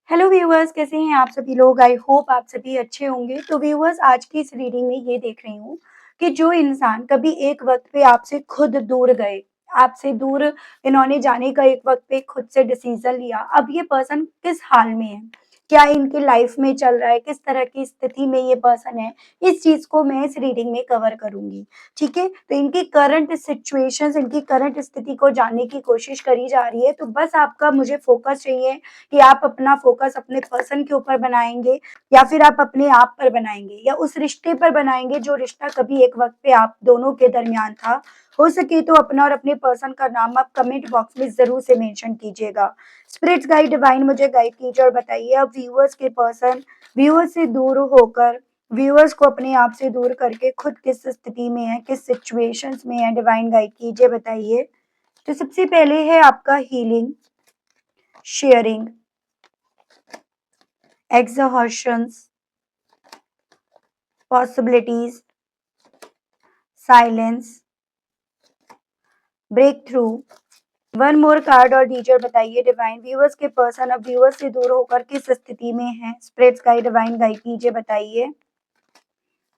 Hello viewers, कैसे हैं आप सभी लोग। आई होप आप सभी अच्छे होंगे। तो व्यूअर्स, आज की इस रीडिंग में ये देख रही हूँ कि जो इंसान कभी एक वक्त पे आपसे खुद दूर गए, आपसे दूर इन्होंने जाने का एक वक्त पे खुद से डिसीजन लिया, अब ये पर्सन किस हाल में है, क्या इनकी लाइफ में चल रहा है, किस तरह की स्थिति में ये पर्सन है, इस चीज को मैं इस रीडिंग में कवर करूंगी। ठीक है, तो इनकी करंट सिचुएशंस, इनकी करंट स्थिति को जानने की कोशिश करी जा रही है। तो बस आपका मुझे फोकस चाहिए कि आप अपना फोकस अपने पर्सन के ऊपर बनाएंगे या फिर आप अपने आप पर बनाएंगे या उस रिश्ते पर बनाएंगे जो रिश्ता कभी एक वक्त पे आप दोनों के दरमियान था। हो सके तो अपना और अपने पर्सन का नाम आप कमेंट बॉक्स में जरूर से मेंशन कीजिएगा। स्पिरिट्स गाइड डिवाइन मुझे गाइड कीजिए और बताइए, अब व्यूअर्स के पर्सन व्यूअर्स से दूर होकर, व्यूअर्स को अपने आप से दूर करके खुद किस स्थिति में है, किस सिचुएशंस में है, डिवाइन गाइड कीजिए, बताइए। तो सबसे पहले है आपका healing, sharing, exhaustions, possibilities, silence, breakthrough। One more card और दीजिए और बताइए डिवाइन, व्यूअर्स के पर्सन अब व्यूअर्स से दूर होकर किस स्थिति में है। स्प्रेड्स गाइड डिवाइन गाइड कीजिए, बताइए।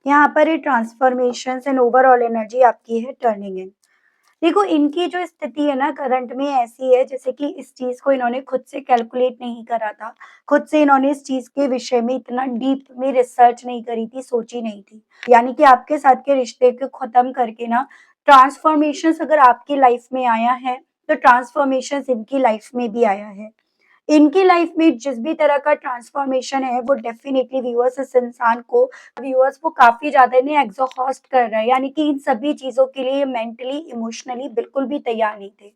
यहाँ पर ये ट्रांसफॉर्मेशन एंड ओवरऑल एनर्जी आपकी है टर्निंग इन। देखो, इनकी जो स्थिति है ना करंट में ऐसी है जैसे कि इस चीज को इन्होंने खुद से कैलकुलेट नहीं करा था, खुद से इन्होंने इस चीज के विषय में इतना डीप में रिसर्च नहीं करी थी, सोची नहीं थी। यानी कि आपके साथ के रिश्ते को खत्म करके ना ट्रांसफॉर्मेशन अगर आपकी लाइफ में आया है तो ट्रांसफॉर्मेशन इनकी लाइफ में भी आया है। इनकी लाइफ में जिस भी तरह का ट्रांसफॉर्मेशन है वो डेफिनेटली व्यूअर्स इस इंसान को, व्यूअर्स को काफी ज्यादा इन्हें एग्जॉस्ट कर रहा है। यानी कि इन सभी चीजों के लिए मेंटली इमोशनली बिल्कुल भी तैयार नहीं थे।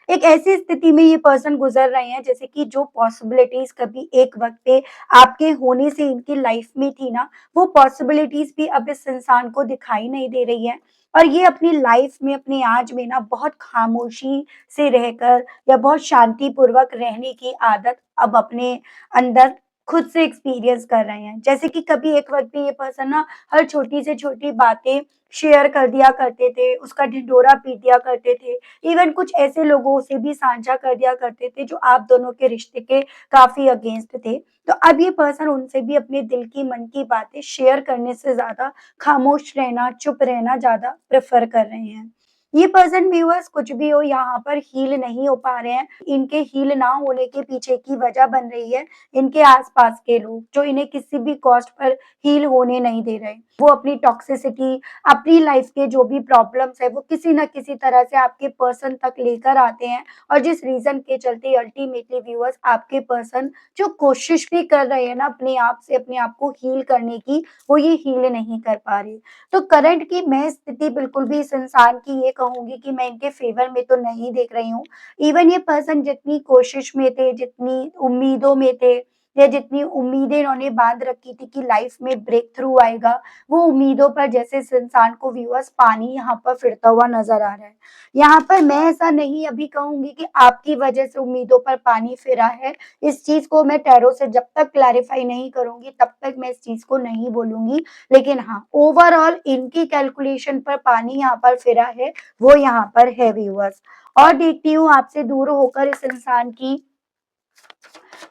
एक ऐसी स्थिति में ये पर्सन गुजर रहे हैं जैसे कि जो पॉसिबिलिटीज कभी एक वक्त पे आपके होने से इनकी लाइफ में थी ना, वो पॉसिबिलिटीज भी अब इस इंसान को दिखाई नहीं दे रही है। और ये अपनी लाइफ में, अपने आज में ना बहुत खामोशी से रहकर या बहुत शांतिपूर्वक रहने की आदत अब अपने अंदर खुद से एक्सपीरियंस कर रहे हैं। जैसे कि कभी एक वक्त पे ये पर्सन ना हर छोटी से छोटी बातें शेयर कर दिया करते थे, उसका ढिंढोरा पीट दिया करते थे, इवन कुछ ऐसे लोगों से भी साझा कर दिया करते थे जो आप दोनों के रिश्ते के काफी अगेंस्ट थे। तो अब ये पर्सन उनसे भी अपने दिल की, मन की बातें शेयर करने से ज्यादा खामोश रहना, चुप रहना ज्यादा प्रेफर कर रहे हैं। ये पर्सन व्यूअर्स कुछ भी हो, यहाँ पर हील नहीं हो पा रहे हैं। इनके हील ना होने के पीछे की वजह बन रही है इनके आसपास के लोग, जो इन्हें किसी भी कॉस्ट पर हील होने नहीं दे रहे। वो अपनी टॉक्सिसिटी, अपनी लाइफ के जो भी प्रॉब्लम्स है वो किसी न किसी तरह से आपके पर्सन तक लेकर आते हैं। और जिस रीजन के चलते अल्टीमेटली व्यूअर्स आपके पर्सन जो कोशिश भी कर रहे हैं ना अपने आप से अपने आप को हील करने की, वो ये हील नहीं कर पा रहे। तो करंट की मैं स्थिति बिल्कुल भी इस इंसान की ये कहूंगी कि मैं इनके फेवर में तो नहीं देख रही हूँ। इवन ये पर्सन जितनी कोशिश में थे, जितनी उम्मीदों में थे, या जितनी उम्मीदें इन्होंने बांध रखी थी कि लाइफ में ब्रेक थ्रू आएगा, वो उम्मीदों पर जैसे इस इंसान को व्यूअर्स पानी यहाँ पर फिरता हुआ नजर आ रहा है। यहाँ पर मैं ऐसा नहीं अभी कहूंगी कि आपकी वजह से उम्मीदों पर पानी फिरा है। इस चीज को मैं टैरो से जब तक क्लैरिफाई नहीं करूंगी तब तक मैं इस चीज को नहीं बोलूंगी। लेकिन हाँ, ओवरऑल इनकी कैलकुलेशन पर पानी यहाँ पर फिरा है, वो यहाँ पर है व्यूअर्स। और देखती हूँ आपसे दूर होकर इस इंसान की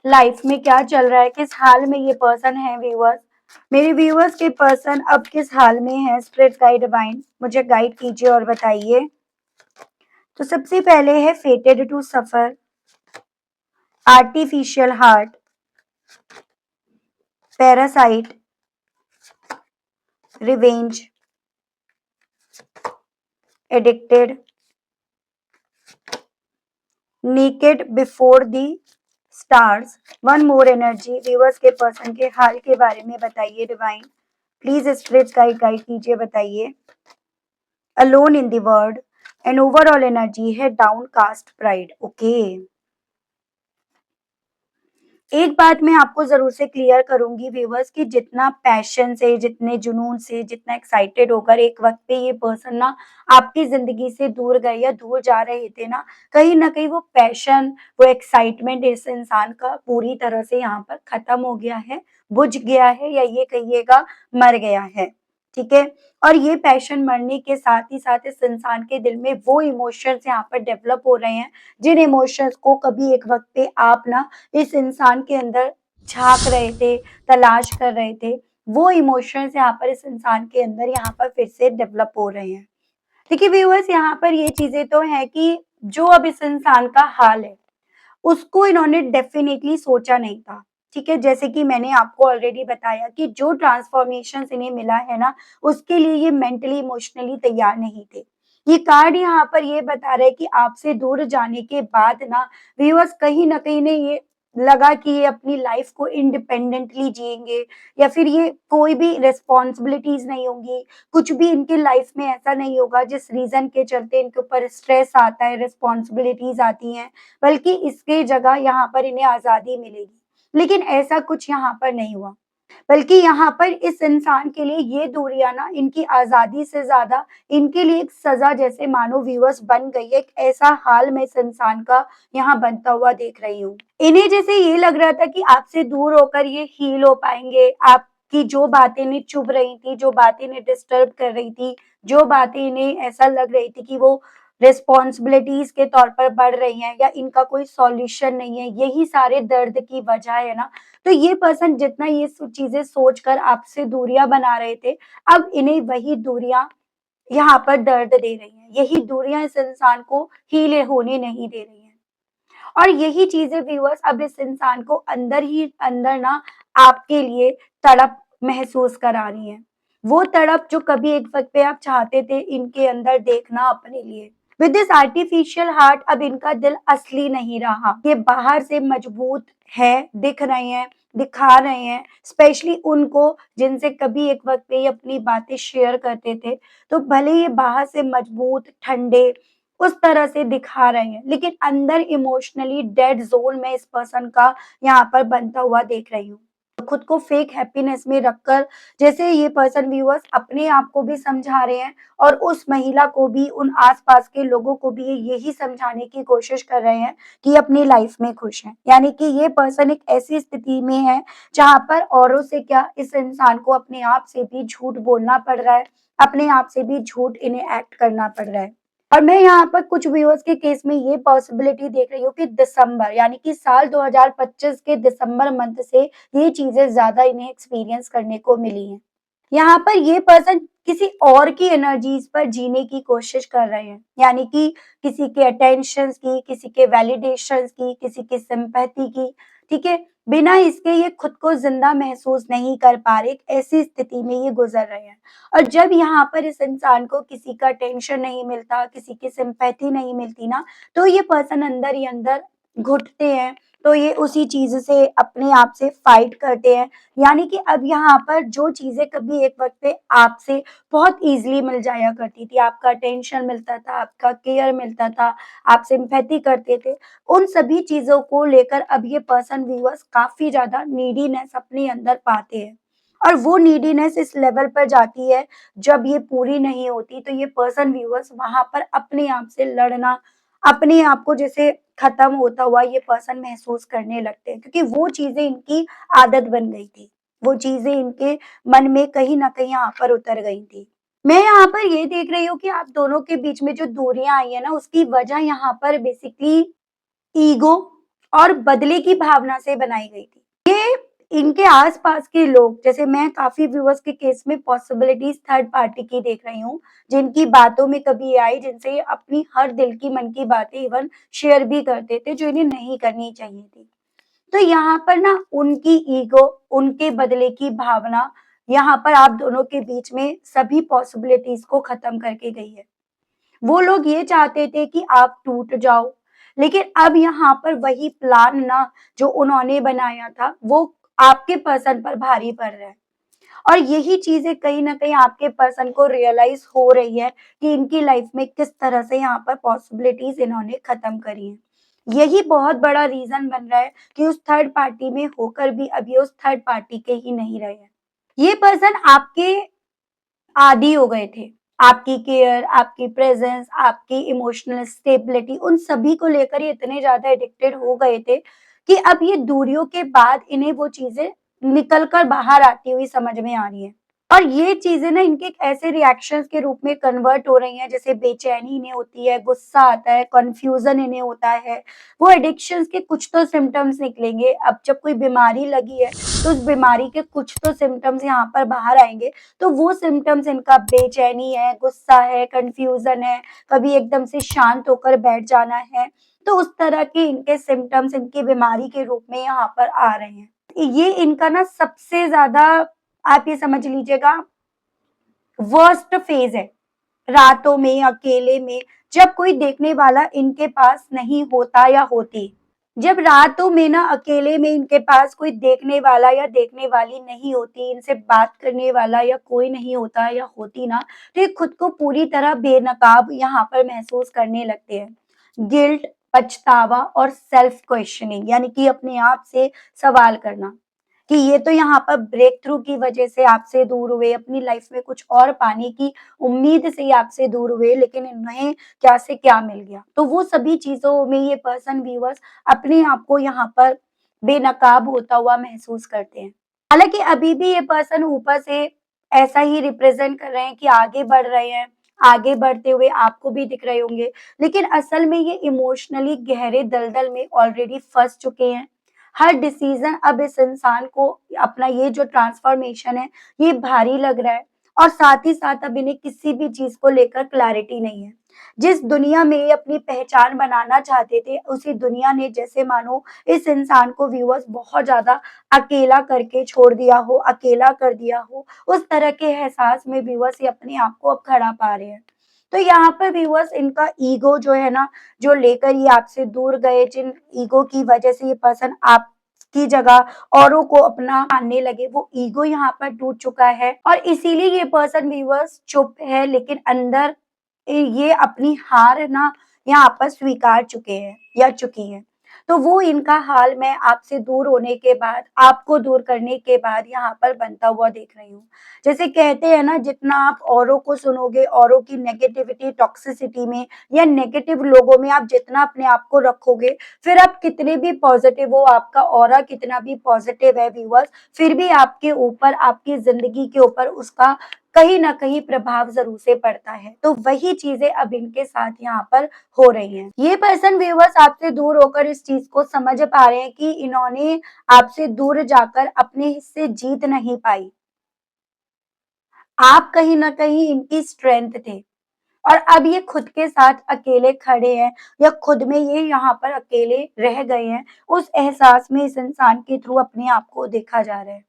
लाइफ में क्या चल रहा है, किस हाल में ये पर्सन है व्यूअर्स। मेरे व्यूअर्स के पर्सन अब किस हाल में है। स्पिरिट गाइड डिवाइन मुझे गाइड कीजिए और बताइए। तो सबसे पहले है fated to suffer, artificial heart, parasite, revenge, addicted, naked before the stars. One more energy, viewers के पर्सन के हाल के बारे में बताइए divine. Please spirit guide guide कीजिए, बताइए। Alone in the world, and overall energy है डाउन कास्ट प्राइड। ओके, एक बात मैं आपको जरूर से क्लियर करूंगी व्यूवर्स कि जितना पैशन से, जितने जुनून से, जितना एक्साइटेड होकर एक वक्त पे ये पर्सन ना आपकी जिंदगी से दूर गए या दूर जा रहे थे ना कहीं वो पैशन, वो एक्साइटमेंट इस इंसान का पूरी तरह से यहाँ पर खत्म हो गया है, बुझ गया है, या ये कहिएगा मर गया है। ठीक है, और ये पैशन मरने के साथ ही साथ इस इंसान के दिल में वो इमोशंस यहाँ पर डेवलप हो रहे हैं जिन इमोशंस को कभी एक वक्त पे आप ना इस इंसान के अंदर झाँक रहे थे, तलाश कर रहे थे, वो इमोशंस यहाँ पर इस इंसान के अंदर यहाँ पर फिर से डेवलप हो रहे हैं। देखिए व्यूअर्स, यहाँ पर ये चीज़ें तो हैं कि जो अब इस इंसान का हाल है, उसको इन्होंने डेफ़िनेटली सोचा नहीं था, ठीक है? जैसे कि मैंने आपको ऑलरेडी बताया कि जो ट्रांसफ़ॉर्मेशंस इन्हें मिला है ना, उसके लिए ये मेंटली, इमोशनली तैयार नहीं थे। ये कार्ड यहाँ पर ये बता रहा है कि आपसे दूर जाने के बाद ना व्यूअर्स कहीं न कहीं इन्हें ये लगा कि ये अपनी लाइफ़ को इंडिपेंडेंटली जिएँगे या फिर ये कोई भी रिस्पॉन्सिबिलिटीज़ नहीं होंगी, कुछ भी इनकी लाइफ़ में ऐसा नहीं होगा जिस रीज़न के चलते इनके ऊपर स्ट्रेस आता है, रिस्पॉन्सिबिलिटीज़ आती हैं। बल्कि इसके जगह यहाँ पर इन्हें आज़ादी मिलेगी। लेकिन ऐसा कुछ यहाँ पर नहीं हुआ। बल्कि यहाँ पर इस इंसान के लिए ये दूरियाँ ना इनकी आज़ादी से ज़्यादा इनके लिए एक सज़ा जैसे मानो व्यूअर्स बन गई है। एक ऐसा हाल मैं इस इंसान का यहाँ बनता हुआ देख रही हूँ। इन्हें जैसे ये लग रहा था कि आपसे दूर होकर ये हील हो पाएँगे। आपकी जो बातें इन्हें चुभ रही थी, जो बातें इन्हें डिस्टर्ब कर रही थी, जो बातें इन्हें ऐसा लग रही थी कि वो रिस्पॉन्सिबिलिटीज़ के तौर पर बढ़ रही हैं या इनका कोई सॉल्यूशन नहीं है, यही सारे दर्द की वजह है ना। तो ये पर्सन जितना ये चीज़ें सोचकर आपसे दूरियाँ बना रहे थे, अब इन्हें वही दूरियाँ यहाँ पर दर्द दे रही हैं। यही दूरियाँ इस इंसान को हील होने नहीं दे रही हैं। और यही चीज़ें व्यूअर्स अब इस इंसान को अंदर ही अंदर ना आपके लिए तड़प महसूस करा रही हैं। वो तड़प जो कभी एक वक़्त पे आप चाहते थे इनके अंदर देखना अपने लिए। विद दिस आर्टिफिशियल हार्ट अब इनका दिल असली नहीं रहा। ये बाहर से मजबूत है, दिख रहे हैं, दिखा रहे हैं, स्पेशली उनको जिनसे कभी एक वक़्त पे ये अपनी बातें शेयर करते थे। तो भले ये बाहर से मजबूत, ठंडे उस तरह से दिखा रहे हैं, लेकिन अंदर इमोशनली डेड ज़ोन में इस पर्सन का यहाँ पर बनता हुआ देख रही हूँ। खुद को फेक हैप्पीनेस में रखकर जैसे ये पर्सन व्यूअर्स अपने आप को भी समझा रहे हैं और उस महिला को भी, उन आस-पास के लोगों को भी ये यही समझाने की कोशिश कर रहे हैं कि अपनी लाइफ़ में खुश हैं। यानी कि ये पर्सन एक ऐसी स्थिति में है, जहाँ पर औरों से क्या इस इंसान को अपने आप से भी झूठ बोलना पड़ रहा है, अपने आप से भी झूठ इन्हें एक्ट करना पड़ रहा है। और मैं यहाँ पर कुछ व्यूअर्स के केस में ये पॉसिबिलिटी देख रही हूँ कि दिसंबर यानी कि साल 2025 के दिसंबर मंथ से ये चीज़ें ज़्यादा इन्हें एक्सपीरियंस करने को मिली हैं। यहाँ पर ये पर्सन किसी और की एनर्जीज़ पर जीने की कोशिश कर रहे हैं। यानी कि किसी के अटेंशन्स की, किसी के वैलिडेशंस की, किसी की सिम्पैथी की, ठीक है? बिना इसके ये खुद को ज़िंदा महसूस नहीं कर पा रहे, एक ऐसी स्थिति में ये गुज़र रहे हैं। और जब यहाँ पर इस इंसान को किसी का अटेंशन नहीं मिलता, किसी की सिम्पैथी नहीं मिलती ना, तो ये पर्सन अंदर ही अंदर घुटते हैं, तो ये उसी चीज़ से अपने आप से फाइट करते हैं। यानी कि अब यहाँ पर जो चीज़ें कभी एक वक़्त पे आपसे बहुत ईज़िली मिल जाया करती थी, आपका अटेंशन मिलता था, आपका केयर मिलता था, आप सिम्पैथी करते थे, उन सभी चीज़ों को लेकर अब ये पर्सन व्यूअर्स काफ़ी ज़्यादा नीडीनेस अपने अंदर पाते हैं। और वो नीडीनेस इस लेवल पर जाती है, जब ये पूरी नहीं होती, तो ये पर्सन व्यूअर्स वहाँ पर अपने आप से लड़ना, अपने आप को जैसे खत्म होता हुआ ये पर्सन महसूस करने लगते हैं क्योंकि वो चीज़ें इनकी आदत बन गई थी। वो चीज़ें इनके मन में कहीं न कहीं यहाँ पर उतर गई थी। मैं यहाँ पर ये देख रही हूँ कि आप दोनों के बीच में जो दूरियाँ आई हैं ना, उसकी वजह यहाँ पर बेसिकली ईगो और बदले की भावना से बनाई गई थी। ये इनके आस-पास के लोग जैसे मैं काफ़ी व्यूअर्स के केस में पॉसिबिलिटीज़ थर्ड पार्टी की देख रही हूँ, जिनकी बातों में कभी ये आई जिनसे ये अपनी हर दिल की मन की बातें इवन शेयर भी करते थे, जो इन्हें नहीं करनी चाहिए थी। तो यहाँ पर ना उनकी ईगो, उनके बदले की भावना, यहाँ पर आप दोनों के बीच में सभी पॉसिबिलिटीज़ को खत्म करके गई है। वो लोग ये चाहते थे कि आप टूट जाओ, लेकिन अब यहाँ पर वही प्लान ना जो उन्होंने बनाया था, वो आपके पर्सन पर भारी पड़ रहा है। और यही चीज़ें कहीं न कहीं आपके पर्सन को रियलाइज़ हो रही है कि इनकी लाइफ़ में किस तरह से यहाँ पर पॉसिबिलिटीज़ इन्होंने ख़त्म करी हैं। यही बहुत बड़ा रीज़न बन रहा है कि उस थर्ड पार्टी में होकर भी अब ये उस थर्ड पार्टी के ही नहीं रहे हैं। ये पर्सन आपके आदी हो गए थे। आपकी केयर, आपकी प्रेज़ेंस, आपकी इमोशनल स्टेबिलिटी उन सभी को लेकर ये इतने ज़्यादा एडिक्टेड हो गए थे कि अब ये दूरियों के बाद इन्हें वो चीज़ें निकल कर बाहर आती हुई समझ में आ रही हैं। और ये चीजें ना इनके एक ऐसे रिएक्शंस के रूप में कन्वर्ट हो रही हैं, जैसे बेचैनी इन्हें होती है, गुस्सा आता है, कंफ्यूजन इन्हें होता है। वो एडिक्शंस के कुछ तो सिम्टम्स निकलेंगे। अब जब कोई बीमारी लगी है तो उस बीमारी के कुछ तो सिम्टम्स यहाँ पर बाहर आएंगे। तो वो सिम्टम्स इनका बेचैनी है, गुस्सा है, कंफ्यूजन है, कभी एकदम से शांत होकर बैठ जाना है। तो उस तरह के इनके सिम्टम्स इनकी बीमारी के रूप में यहाँ पर आ रहे हैं। ये इनका ना सबसे ज्यादा, आप ये समझ लीजिएगा, वर्स्ट फेज है। रातों में अकेले में, जब कोई देखने वाला इनके पास नहीं होता या होती, जब रातों में ना अकेले में इनके पास कोई देखने वाला या देखने वाली नहीं होती, इनसे बात करने वाला या कोई नहीं होता या होती ना, तो ये खुद को पूरी तरह बेनकाब यहाँ पर महसूस करने लगते हैं। गिल्ट, पछतावा और सेल्फ क्वेश्चनिंग, यानी कि अपने आप से सवाल करना कि ये तो यहाँ पर ब्रेक थ्रू की वजह से आपसे दूर हुए, अपनी लाइफ में कुछ और पाने की उम्मीद से ही आपसे दूर हुए, लेकिन इन्हें क्या से क्या मिल गया। तो वो सभी चीजों में ये पर्सन व्यूअर्स अपने आप को यहाँ पर बेनकाब होता हुआ महसूस करते हैं। हालांकि अभी भी ये पर्सन ऊपर से ऐसा ही रिप्रेजेंट कर रहे हैं कि आगे बढ़ रहे हैं, आगे बढ़ते हुए आपको भी दिख रहे होंगे, लेकिन असल में ये इमोशनली गहरे दलदल में ऑलरेडी फंस चुके हैं। हर डिसीजन अब इस इंसान को, अपना ये जो ट्रांसफॉर्मेशन है, ये भारी लग रहा है। और साथ ही साथ अब इन्हें किसी भी चीज को लेकर क्लैरिटी नहीं है। जिस दुनिया में ये अपनी पहचान बनाना चाहते थे, उसी दुनिया ने जैसे मानो इस इंसान को व्यूअर्स बहुत ज्यादा अकेला करके छोड़ दिया हो, अकेला कर दिया हो। उस तरह के एहसास में व्यूअर्स ये अपने आप को अब खड़ा पा रहे हैं। तो यहाँ पर व्यूअर्स इनका ईगो जो है ना, जो लेकर ये आपसे दूर गए, जिन ईगो की वजह से ये पर्सन आपकी जगह औरों को अपना मानने लगे, वो ईगो यहाँ पर टूट चुका है। और इसीलिए ये पर्सन व्यूअर्स चुप है, लेकिन अंदर ये अपनी हार ना यहाँ पर स्वीकार चुके हैं या चुकी हैं। तो वो इनका हाल मैं आपसे दूर होने के बाद, आपको दूर करने के बाद यहाँ पर बनता हुआ देख रही हूँ। जैसे कहते हैं ना, जितना आप औरों को सुनोगे, औरों की नेगेटिविटी, टॉक्सिसिटी में या नेगेटिव लोगों में आप जितना अपने आप को रखोगे, फिर आप कितने भी पॉजिटिव हो, आपका ऑरा कितना भी पॉजिटिव है व्यूअर्स, फिर भी आपके ऊपर, आपकी जिंदगी के ऊपर उसका कहीं ना कहीं प्रभाव जरूर से पड़ता है। तो वही चीजें अब इनके साथ यहाँ पर हो रही हैं। ये पर्सन व्यूअर्स आपसे दूर होकर इस चीज को समझ पा रहे हैं कि इन्होंने आपसे दूर जाकर अपने हिस्से जीत नहीं पाई। आप कहीं ना कहीं इनकी स्ट्रेंथ थे, और अब ये खुद के साथ अकेले खड़े हैं, या खुद में ये यहाँ पर अकेले रह गए हैं। उस एहसास में इस इंसान के थ्रू अपने आप को देखा जा रहा है।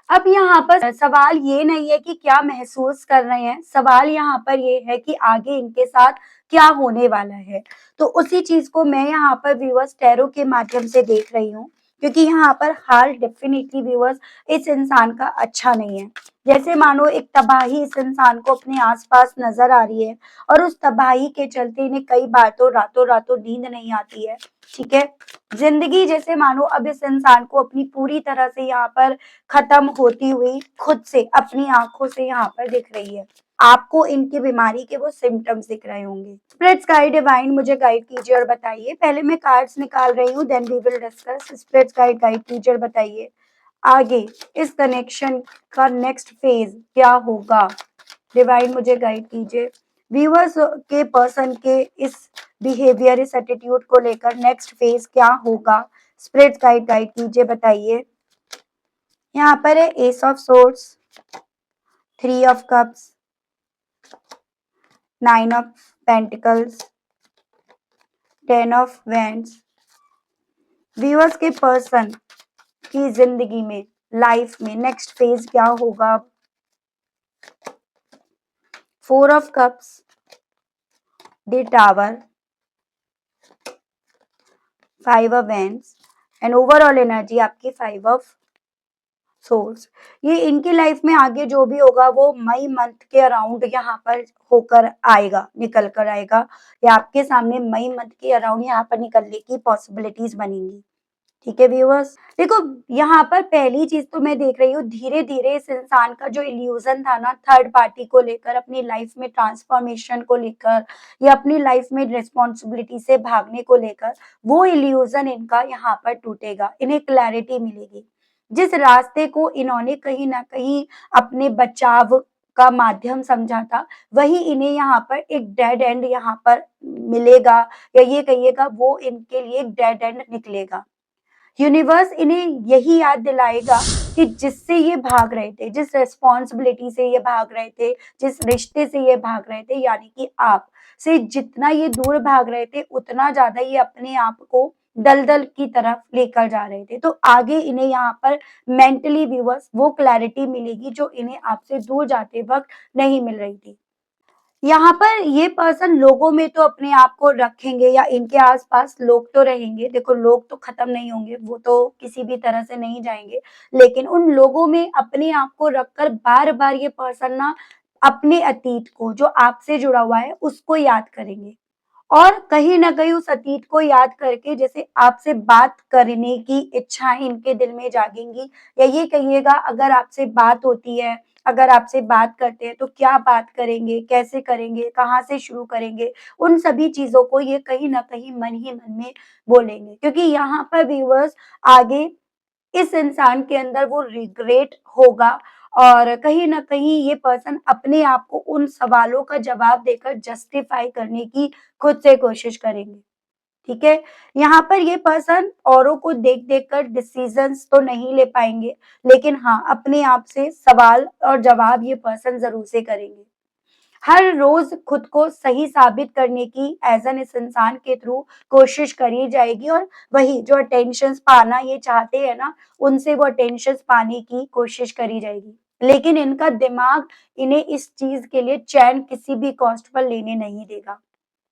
अब यहाँ पर सवाल ये नहीं है कि क्या महसूस कर रहे हैं, सवाल यहाँ पर ये है कि आगे इनके साथ क्या होने वाला है। तो उसी चीज को मैं यहाँ पर व्यूअर्स टैरो के माध्यम से देख रही हूँ, क्योंकि यहाँ पर हाल डेफिनेटली व्यूअर्स इस इंसान का अच्छा नहीं है। जैसे मानो एक तबाही इस इंसान को अपने आसपास नजर आ रही है, और उस तबाही के चलते इन्हें कई बार तो रातों रातों नींद नहीं आती है। ठीक है, जिंदगी जैसे मानो अब इस इंसान को अपनी पूरी तरह से यहाँ पर खत्म होती हुई खुद से, अपनी आंखों से यहाँ पर दिख रही है। आपको इनकी बीमारी के वो सिम्टम्स दिख रहे होंगे। स्पिरिट्स गाइड डिवाइन मुझे गाइड कीजिए और बताइए। पहले मैं कार्ड्स निकाल रही हूँ, then we will discuss. Spirits guide guide कीजिए और बताइए आगे इस कनेक्शन का नेक्स्ट फेज क्या होगा। डिवाइन मुझे गाइड कीजिए। व्यूअर्स के पर्सन के इस बिहेवियर, इस एटीट्यूड को लेकर नेक्स्ट फेज क्या होगा। स्पिरिट्स गाइड गाइड कीजिए, बताइए। यहाँ पर है S of swords, 3 of cups, 9 of pentacles, 10 of wands. Viewers के पर्सन की जिंदगी में, लाइफ में नेक्स्ट फेज क्या होगा। 4 of cups, the tower, 5 of wands, and overall energy आपकी 5 ऑफ सोर्स। ये इनकी लाइफ में आगे जो भी होगा वो मई मंथ के अराउंड यहाँ पर होकर आएगा, निकल कर आएगा, या आपके सामने मई मंथ के अराउंड यहाँ पर निकलने की पॉसिबिलिटीज बनेंगी। ठीक है व्यूअर्स, देखो यहाँ पर पहली चीज तो मैं देख रही हूँ, धीरे धीरे इस इंसान का जो इल्यूजन था ना थर्ड पार्टी को लेकर, अपनी लाइफ में ट्रांसफॉर्मेशन को लेकर, या अपनी लाइफ में रिस्पॉन्सिबिलिटी से भागने को लेकर, वो इल्यूजन इनका यहाँ पर टूटेगा, इन्हें क्लैरिटी मिलेगी। जिस रास्ते को इन्होंने कहीं न कहीं अपने बचाव का माध्यम समझा था, वही इन्हें यहाँ पर एक डेड एंड यहाँ पर मिलेगा, या ये कहिएगा वो इनके लिए एक डेड एंड निकलेगा। यूनिवर्स इन्हें यही याद दिलाएगा कि जिससे ये भाग रहे थे, जिस रिस्पॉन्सिबिलिटी से ये भाग रहे थे, जिस रिश्ते से ये भाग रहे थे, यानी कि आप से जितना ये दूर भाग रहे थे, उतना ज़्यादा ये अपने आप को दलदल की तरफ लेकर जा रहे थे। तो आगे इन्हें यहाँ पर मेंटली व्यूअर्स वो क्लैरिटी मिलेगी जो इन्हें आपसे दूर जाते वक़्त नहीं मिल रही थी। यहाँ पर ये पर्सन लोगों में तो अपने आप को रखेंगे, या इनके आस-पास लोग तो रहेंगे। देखो, लोग तो खत्म नहीं होंगे, वो तो किसी भी तरह से नहीं जाएँगे। लेकिन उन लोगों में अपने आप को रखकर बार-बार ये पर्सन ना अपने अतीत को जो आपसे जुड़ा हुआ है, उसको याद करेंगे। और कहीं न कहीं उस अतीत को याद करके जैसे आपसे बात करने की इच्छाएँ इनके दिल में जागेंगी, या ये कहिएगा अगर आपसे बात होती है, अगर आपसे बात करते हैं तो क्या बात करेंगे, कैसे करेंगे, कहाँ से शुरू करेंगे, उन सभी चीज़ों को ये कहीं न कहीं मन ही मन में बोलेंगे। क्योंकि यहाँ पर व्यूअर्स आगे इस इंसान के अंदर वो रिग्रेट होगा, और कहीं न कहीं ये पर्सन अपने आप को उन सवालों का जवाब देकर जस्टिफाई करने की खुद से कोशिश करेंगे, ठीक है? यहाँ पर ये पर्सन औरों को देख-देख कर डिसीज़न्स तो नहीं ले पाएँगे, लेकिन हाँ, अपने आप से सवाल और जवाब ये पर्सन ज़रूर से करेंगे। हर रोज खुद को सही साबित करने की एज़ एन इस इंसान के थ्रू कोशिश करी जाएगी, और वही जो अटेंशन्स पाना ये चाहते हैं ना, उनसे वो अटेंशन्स पाने की कोशिश करी जाएगी। लेकिन इनका दिमाग इन्हें इस चीज़ के लिए चैन किसी भी कॉस्ट पर लेने नहीं देगा,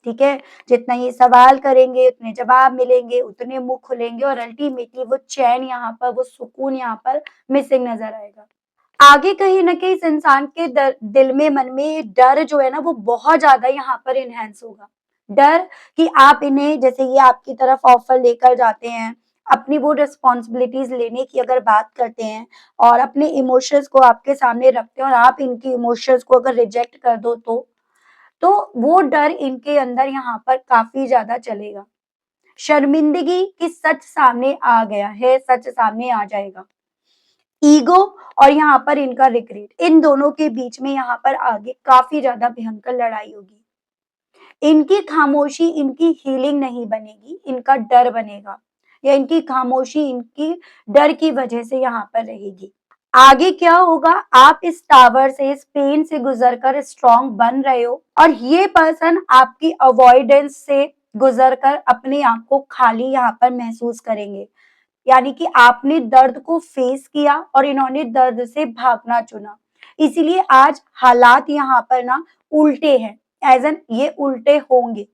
ठीक है? जितना ये सवाल करेंगे, उतने जवाब मिलेंगे, उतने मुँह खुलेंगे, और अल्टीमेटली वो चैन यहाँ पर, वो सुकून यहाँ पर मिसिंग नज़र आएगा। आगे कहीं न कहीं इस इंसान के दिल में, मन में डर जो है ना, वो बहुत ज़्यादा यहाँ पर एनहांस होगा। डर कि आप इन्हें, जैसे ये आपकी तरफ ऑफ़र लेकर जाते हैं, अपनी वो रिस्पॉन्सिबिलिटीज़ लेने की अगर बात करते हैं, और अपने इमोशंस को आपके सामने रखते हैं, और आप इनकी इमोशंस को अगर रिजेक्ट कर दो तो वो डर इनके अंदर यहाँ पर काफ़ी ज़्यादा चलेगा। शर्मिंदगी की सच सामने आ गया है, सच सामने आ जाएगा। ईगो और यहाँ पर इनका रिग्रेट, इन दोनों के बीच में यहाँ पर आगे काफ़ी ज़्यादा भयंकर लड़ाई होगी। इनकी खामोशी इनकी हीलिंग नहीं बनेगी, इनका डर बनेगा, या इनकी खामोशी इनकी डर की वजह से यहाँ पर रहेगी। आगे क्या होगा, आप इस टावर से, इस पेन से गुज़रकर स्ट्रॉन्ग बन रहे हो, और ये पर्सन आपकी अवॉइडेंस से गुज़रकर अपने आप को खाली यहाँ पर महसूस करेंगे। यानी कि आपने दर्द को फेस किया और इन्होंने दर्द से भागना चुना। इसीलिए आज हालात यहाँ पर ना उल्टे हैं, एज़ एन ये उल्टे होंगे।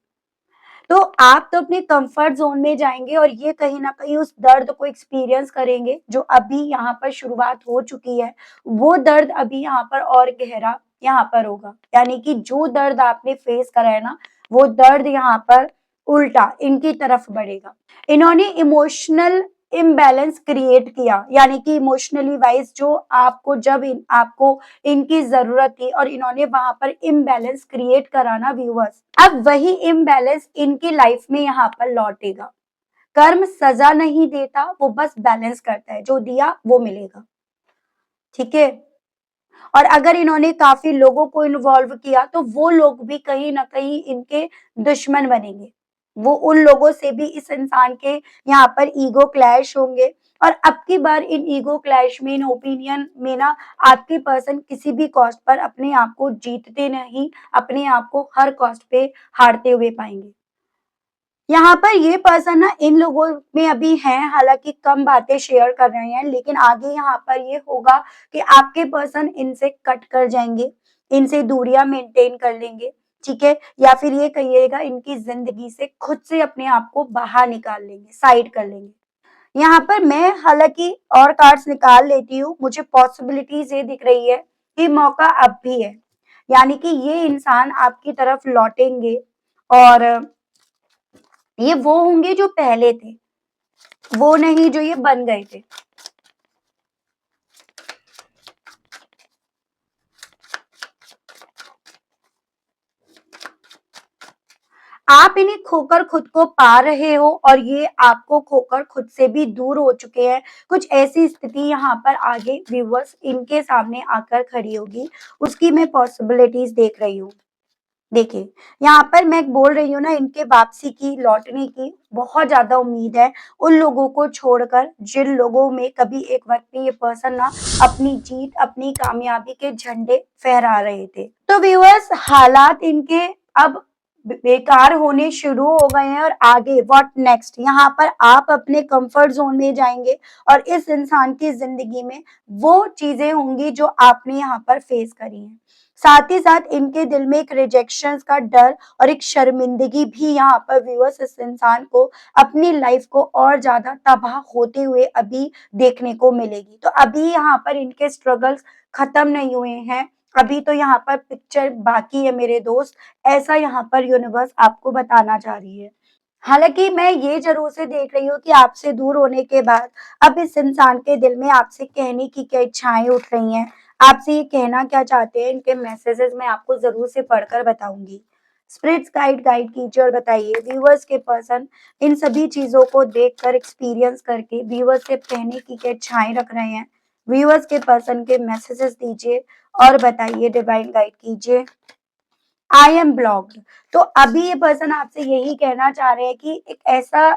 तो आप तो अपने कंफर्ट ज़ोन में जाएँगे, और ये कहीं न कहीं उस दर्द को एक्सपीरियंस करेंगे जो अभी यहाँ पर शुरुआत हो चुकी है। वो दर्द अभी यहाँ पर और गहरा यहाँ पर होगा। यानी कि जो दर्द आपने फेस करा है ना, वो दर्द यहाँ पर उल्टा इनकी तरफ बढ़ेगा। इन्होंने इमोशनल इम्बैलेंस क्रिएट किया, यानी कि इमोशनली वाइज़ जो आपको, जब आपको इनकी ज़रूरत थी, और इन्होंने वहाँ पर इम्बैलेंस क्रिएट करा ना व्यूअर्स, अब वही इम्बैलेंस इनकी लाइफ में यहाँ पर लौटेगा। कर्म सज़ा नहीं देता, वो बस बैलेंस करता है, जो दिया वो मिलेगा, ठीक है? और अगर इन्होंने काफ़ी लोगों को इन्वॉल्व किया, तो वो लोग भी कहीं न कहीं इनके दुश्मन बनेंगे। वो उन लोगों से भी इस इंसान के यहाँ पर ईगो क्लैश होंगे, और अब की बार इन ईगो क्लैश में, इन ओपिनियन में ना, आपके पर्सन किसी भी कॉस्ट पर अपने आप को जीतते नहीं, अपने आप को हर कॉस्ट पे हारते हुए पाएँगे। यहाँ पर ये पर्सन ना इन लोगों में अभी हैं, हालाँकि कम बातें शेयर कर रहे हैं, लेकिन आगे यहाँ पर ये होगा कि आपके पर्सन इनसे कट कर जाएँगे, इनसे दूरियाँ मेंटेन कर लेंगे, ठीक है? या फिर ये कहिएगा इनकी ज़िंदगी से खुद से अपने आप को बाहर निकाल लेंगे, साइड कर लेंगे। यहाँ पर मैं हालाँकि और कार्ड्स निकाल लेती हूँ, मुझे पॉसिबिलिटीज़ ये दिख रही है कि मौका अब भी है। यानी कि ये इंसान आपकी तरफ लौटेंगे, और ये वो होंगे जो पहले थे, वो नहीं जो ये बन गए थे। आप इन्हें खोकर खुद को पा रहे हो और ये आपको खोकर खुद से भी दूर हो चुके हैं। कुछ ऐसी स्थिति यहाँ पर आगे व्यूअर्स इनके सामने आकर खड़ी होगी, उसकी मैं पॉसिबिलिटीज देख रही हूँ। देखिए, यहाँ पर मैं बोल रही हूँ ना, इनके वापसी की, लौटने की बहुत ज़्यादा उम्मीद है, उन लोगों को छोड़कर जिन लोगों में कभी एक वक़्त पे ये पर्सन ना अपनी जीत, अपनी कामयाबी के झंडे फहरा रहे थे। तो व्यूअर्स, हालात इनके अब बेकार होने शुरू हो गए हैं और आगे व्हाट नेक्स्ट? यहाँ पर आप अपने कंफर्ट ज़ोन में जाएँगे और इस इंसान की ज़िंदगी में वो चीज़ें होंगी जो आपने यहाँ पर फेस करी हैं। साथ ही साथ इनके दिल में एक रिजेक्शन का डर और एक शर्मिंदगी भी यहाँ पर व्यूअर्स इस इंसान को अपनी लाइफ को और ज्यादा तबाह होते हुए अभी देखने को मिलेगी। तो अभी यहाँ पर इनके स्ट्रगल्स खत्म नहीं हुए हैं, अभी तो यहाँ पर पिक्चर बाकी है मेरे दोस्त, ऐसा यहाँ पर यूनिवर्स आपको बताना चाह रही है। हालांकि मैं ये जरूर से देख रही हूँ कि आपसे दूर होने के बाद अब इस इंसान के दिल में आपसे कहने की क्या इच्छाएं उठ रही हैं, आपसे ये कहना क्या चाहते हैं, इनके मैसेजेस मैं आपको जरूर से पढ़कर बताऊंगी। स्पिरिट्स गाइड गाइड कीजिए और बताइए व्यूवर्स के पर्सन इन सभी चीजों को देखकर एक्सपीरियंस करके व्यूवर्स से कहने की क्या इच्छाएं रख रहे हैं। व्यूवर्स के पर्सन के मैसेजेस दीजिए और बताइए, डिवाइन गाइड कीजिए। I am blocked. तो अभी ये पर्सन आपसे यही कहना चाह रहे हैं कि एक ऐसा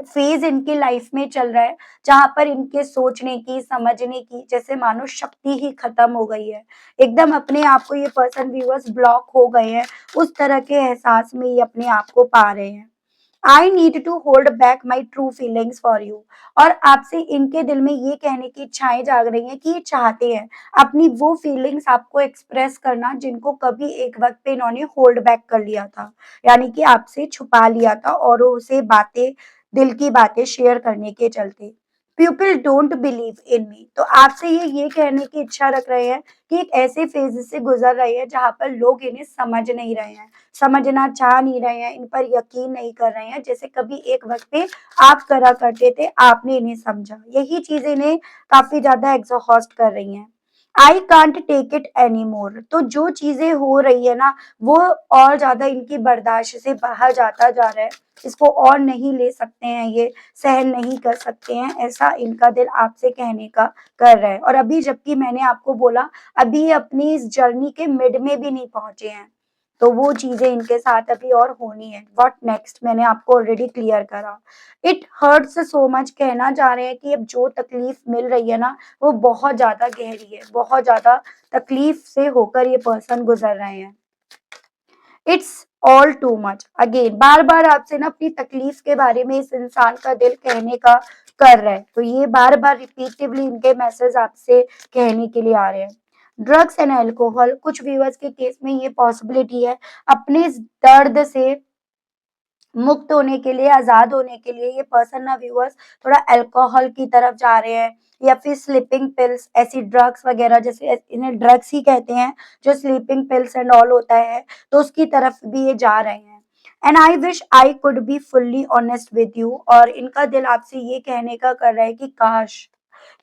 फेज इनकी लाइफ में चल रहा है जहां पर इनके सोचने की, समझने की जैसे मानो शक्ति ही खत्म हो गई है। एकदम अपने आप को ये पर्सन व्यूअर्स ब्लॉक हो गए हैं, उस तरह के एहसास में ये अपने आप को पा रहे हैं। I need to hold back my true feelings for you. और आपसे इनके दिल में ये कहने की इच्छाएं जाग रही हैं कि ये चाहते हैं अपनी वो फीलिंग्स आपको एक्सप्रेस करना जिनको कभी एक वक्त पे इन्होंने होल्ड बैक कर लिया था, यानी कि आपसे छुपा लिया था और उसे बातें, दिल की बातें शेयर करने के चलते। पीपल डोंट बिलीव इन मी। तो आपसे ये कहने की इच्छा रख रहे हैं कि एक ऐसे फेज से गुजर रहे हैं जहां पर लोग इन्हें समझ नहीं रहे हैं, समझना चाह नहीं रहे हैं, इन पर यकीन नहीं कर रहे हैं जैसे कभी एक वक्त पे आप करा करते थे, आपने इन्हें समझा। यही चीजें इन्हें काफी ज्यादा एग्जॉस्ट कर रही हैं। I can't take it any more. तो जो चीजें हो रही है ना, वो और ज्यादा इनकी बर्दाश्त से बाहर जाता जा रहा है, इसको और नहीं ले सकते हैं, ये सहन नहीं कर सकते हैं, ऐसा इनका दिल आपसे कहने का कर रहा है। और अभी जबकि मैंने आपको बोला अभी ये अपनी इस जर्नी के मिड में भी नहीं पहुंचे हैं, तो वो चीजें इनके साथ अभी और होनी है। व्हाट नेक्स्ट मैंने आपको ऑलरेडी क्लियर करा। इट हर्ट्स सो मच, कहना चाह रहे हैं कि अब जो तकलीफ मिल रही है ना, वो बहुत ज्यादा गहरी है, बहुत ज्यादा तकलीफ से होकर ये पर्सन गुजर रहे हैं। It's all too much. Again बार बार आपसे ना अपनी तकलीफ के बारे में इस इंसान का दिल कहने का कर रहा है, तो ये बार बार रिपीटिवली इनके मैसेज आपसे कहने के लिए आ रहे हैं। ड्रग्स एंड अल्कोहल, कुछ व्यूअर्स के केस में ये पॉसिबिलिटी है अपने इस दर्द से मुक्त होने के लिए, आजाद होने के लिए ये पर्सन ना व्यूअर्स थोड़ा अल्कोहल की तरफ जा रहे हैं या फिर स्लीपिंग पिल्स, ऐसी ड्रग्स वगैरह, जैसे इन्हें ड्रग्स ही कहते हैं जो स्लीपिंग पिल्स एंड ऑल होता है, तो उसकी तरफ भी ये जा रहे हैं। And I wish I could be fully honest with you. और इनका दिल आपसे ये कहने का कर रहा है कि काश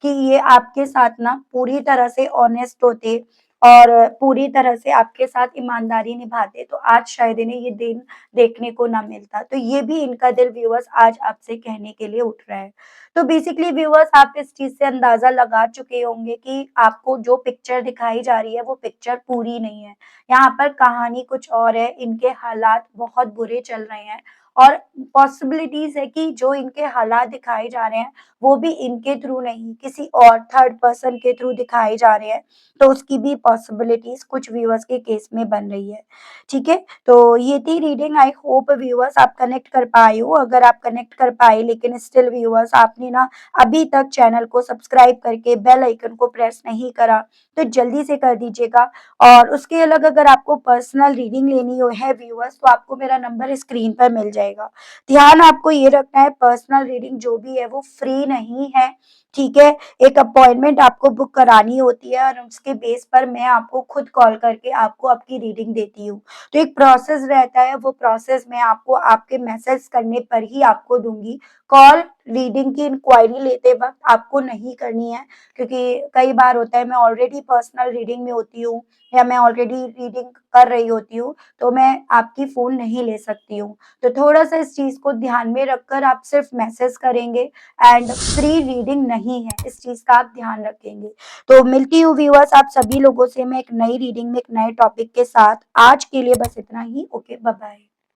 कि ये आपके साथ ना पूरी तरह से ऑनेस्ट होते और पूरी तरह से आपके साथ ईमानदारी निभाते, तो आज शायद इन्हें ये दिन देखने को ना मिलता। तो ये भी इनका दिल व्यूअर्स आज आपसे कहने के लिए उठ रहा है। तो बेसिकली व्यूअर्स आप इस चीज से अंदाजा लगा चुके होंगे कि आपको जो पिक्चर दिखाई जा रही है वो पिक्चर पूरी नहीं है। यहाँ पर कहानी कुछ और है, इनके हालात बहुत बुरे चल रहे हैं और पॉसिबिलिटीज है कि जो इनके हालात दिखाए जा रहे हैं वो भी इनके थ्रू नहीं, किसी और थर्ड पर्सन के थ्रू दिखाए जा रहे हैं, तो उसकी भी पॉसिबिलिटीज कुछ व्यूअर्स के केस में बन रही है। ठीक है, तो ये थी रीडिंग। आई होप व्यूअर्स आप कनेक्ट कर पाए हो। अगर आप कनेक्ट कर पाए लेकिन स्टिल व्यूअर्स आपने ना अभी तक चैनल को सब्सक्राइब करके बेल आइकन को प्रेस नहीं करा, तो जल्दी से कर दीजिएगा। और उसके अलग अगर आपको पर्सनल रीडिंग लेनी हो है व्यूअर्स, तो आपको मेरा नंबर स्क्रीन पर मिल जाएगा। ध्यान आपको ये रखना है, पर्सनल रीडिंग जो भी है वो फ्री नहीं है। ठीक है, एक अपॉइंटमेंट आपको बुक करानी होती है और उसके बेस पर मैं आपको खुद कॉल करके आपको आपकी रीडिंग देती हूँ। तो एक प्रोसेस रहता है, वो प्रोसेस मैं आपको आपके मैसेज करने पर ही आपको दूंगी। कॉल रीडिंग की इंक्वायरी लेते वक़्त आपको नहीं करनी है, क्योंकि कई बार होता है मैं ऑलरेडी पर्सनल रीडिंग में होती हूँ या मैं ऑलरेडी रीडिंग कर रही होती हूँ, तो मैं आपकी फ़ोन नहीं ले सकती हूँ। तो थोड़ा-सा इस चीज़ को ध्यान में रखकर आप सिर्फ़ मैसेज करेंगे एंड फ्री रीडिंग नहीं है, इस चीज़ का आप ध्यान रखेंगे। तो मिलती हूँ व्यूअर्स आप सभी लोगों से मैं एक नई रीडिंग में एक नए टॉपिक के साथ। आज के लिए बस इतना ही। Okay, bye-bye.